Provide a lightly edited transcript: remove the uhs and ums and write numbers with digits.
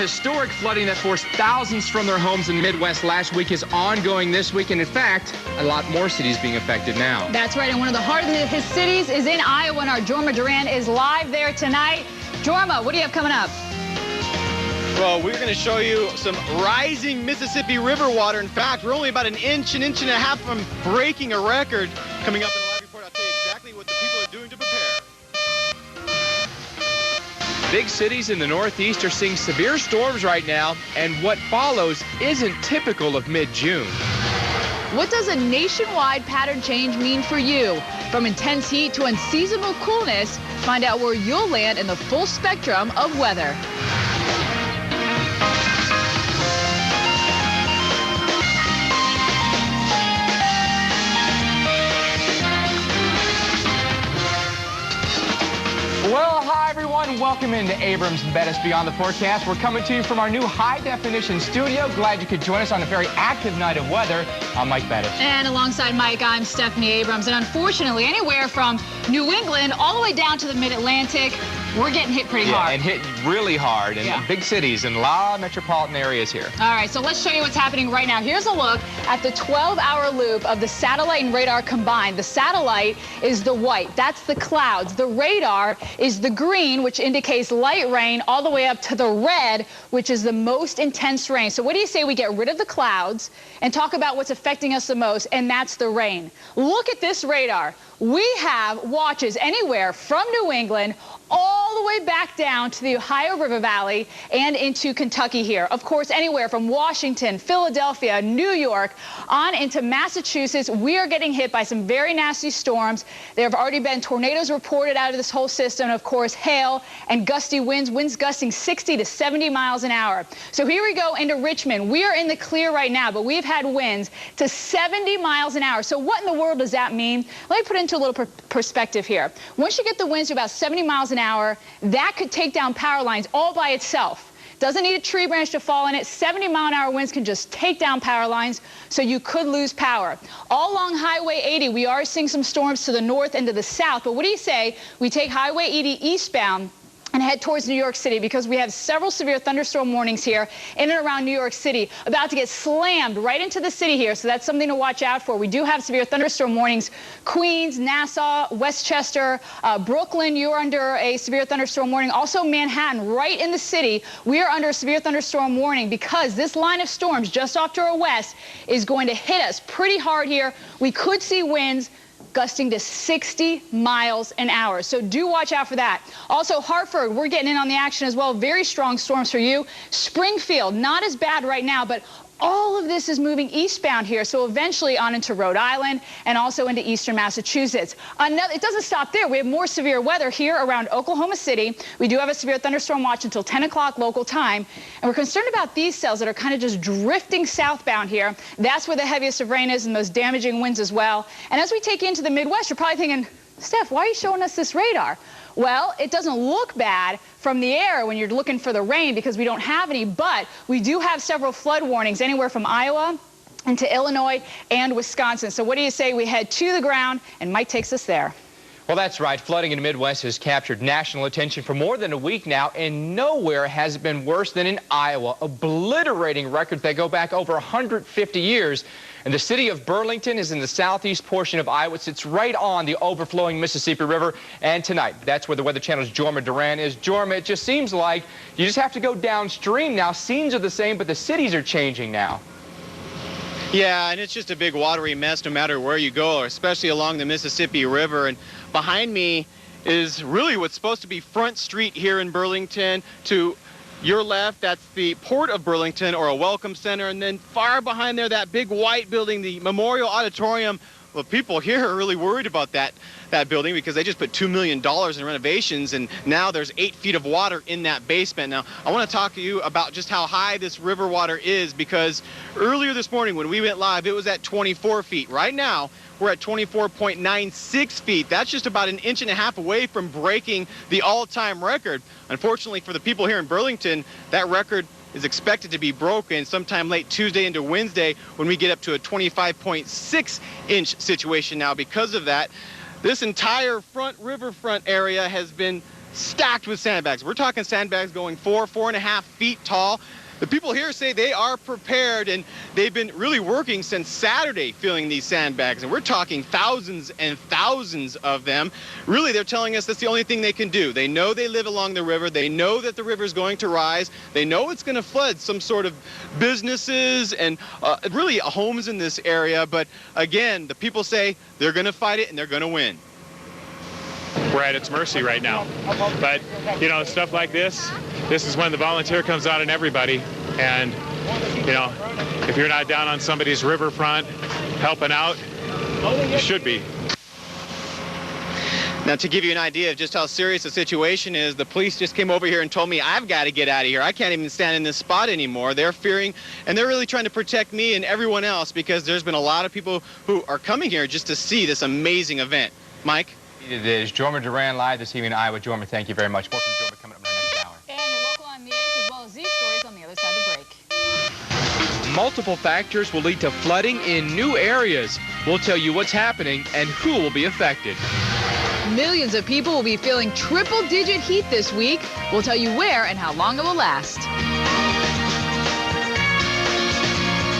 historic flooding that forced thousands from their homes in the Midwest last week is ongoing this week, and in fact, a lot more cities being affected now. That's right, and one of the hardest hit cities is in Iowa, and our Jorma Duran is live there tonight. Jorma, what do you have coming up? Well, we're going to show you some rising Mississippi River water. In fact, we're only about an inch and a half from breaking a record. Coming up in a live report, I'll tell you exactly what the people are doing to prepare. Big cities in the Northeast are seeing severe storms right now, and what follows isn't typical of mid-June. What does a nationwide pattern change mean for you? From intense heat to unseasonable coolness, find out where you'll land in the full spectrum of weather. Well, hi everyone. Welcome into Abrams Bettes Beyond the Forecast. We're coming to you from our new high-definition studio. Glad you could join us on a very active night of weather. I'm Mike Bettes. And alongside Mike, I'm Stephanie Abrams. And unfortunately, anywhere from New England all the way down to the Mid-Atlantic, we're getting hit pretty hard. And hit really hard in big cities and a lot of metropolitan areas here. All right, so let's show you what's happening right now. Here's a look at the 12-hour loop of the satellite and radar combined. The satellite is the white. That's the clouds. The radar is the green, which indicates light rain, all the way up to the red, which is the most intense rain. So what do you say we get rid of the clouds and talk about what's affecting us the most, and that's the rain. Look at this radar. We have watches anywhere from New England all the way back down to the Ohio River Valley and into Kentucky here. Of course, anywhere from Washington, Philadelphia, New York, on into Massachusetts, we are getting hit by some very nasty storms. There have already been tornadoes reported out of this whole system, and of course, hail and gusty winds gusting 60 to 70 miles an hour. So here we go into Richmond. We are in the clear right now, but we've had winds to 70 miles an hour. So what in the world does that mean? Let me put it into a little perspective here. Once you get the winds to about 70 miles an hour, that could take down power lines all by itself. Doesn't need a tree branch to fall in it. 70-mile-an-hour winds can just take down power lines, so you could lose power. All along Highway 80, we are seeing some storms to the north and to the south, but what do you say we take Highway 80 eastbound and head towards New York City, because we have several severe thunderstorm warnings here in and around New York City, about to get slammed right into the city here, so that's something to watch out for. We do have severe thunderstorm warnings. Queens, Nassau, Westchester, Brooklyn, you're under a severe thunderstorm warning. Also Manhattan, right in the city, we are under a severe thunderstorm warning because this line of storms just off to our west is going to hit us pretty hard here. We could see winds gusting to 60 miles an hour. So do watch out for that. Also, Hartford, we're getting in on the action as well. Very strong storms for you. Springfield, not as bad right now, but all of this is moving eastbound here, so eventually on into Rhode Island and also into eastern Massachusetts. It doesn't stop there. We have more severe weather here around Oklahoma City. We do have a severe thunderstorm watch until 10 o'clock local time, and we're concerned about these cells that are kind of just drifting southbound here. That's where the heaviest of rain is and most damaging winds as well. And as we take you into the Midwest, you're probably thinking, Steph, why are you showing us this radar? Well, it doesn't look bad from the air when you're looking for the rain because we don't have any, but we do have several flood warnings anywhere from Iowa into Illinois and Wisconsin. So what do you say we head to the ground, and Mike takes us there. Well, that's right. Flooding in the Midwest has captured national attention for more than a week now, and nowhere has it been worse than in Iowa, obliterating records that go back over 150 years. And the city of Burlington is in the southeast portion of Iowa. It sits right on the overflowing Mississippi River. And tonight, that's where the Weather Channel's Jorma Duran is. Jorma, it just seems like you just have to go downstream now. Scenes are the same, but the cities are changing now. Yeah, and it's just a big watery mess no matter where you go, especially along the Mississippi River. And behind me is really what's supposed to be Front Street here in Burlington. To your left, that's the Port of Burlington, or a Welcome Center. And then far behind there, that big white building, the Memorial Auditorium. Well, people here are really worried about that building because they just put $2 million in renovations, and now there's 8 feet of water in that basement. Now, I want to talk to you about just how high this river water is, because earlier this morning when we went live, it was at 24 feet. Right now, we're at 24.96 feet. That's just about an inch and a half away from breaking the all-time record. Unfortunately for the people here in Burlington, that record is expected to be broken sometime late Tuesday into Wednesday when we get up to a 25.6-inch situation. Now, because of that, this entire riverfront area has been stacked with sandbags. We're talking sandbags going 4.5 feet tall. The people here say they are prepared, and they've been really working since Saturday filling these sandbags, and we're talking thousands and thousands of them. Really, they're telling us that's the only thing they can do. They know they live along the river. They know that the river is going to rise. They know it's going to flood some sort of businesses and really homes in this area. But again, the people say they're going to fight it and they're going to win. We're at its mercy right now. But, you know, stuff like this is when the volunteer comes out in everybody. And, you know, if you're not down on somebody's riverfront helping out, you should be. Now, to give you an idea of just how serious the situation is, the police just came over here and told me I've got to get out of here. I can't even stand in this spot anymore. They're fearing, and they're really trying to protect me and everyone else, because there's been a lot of people who are coming here just to see this amazing event. Mike? It is Jorma Duran live this evening in Iowa. Jorma, thank you very much. More from Jorma coming up in our next hour. And your local on the 8th, as well as these stories on the other side of the break. Multiple factors will lead to flooding in new areas. We'll tell you what's happening and who will be affected. Millions of people will be feeling triple-digit heat this week. We'll tell you where and how long it will last.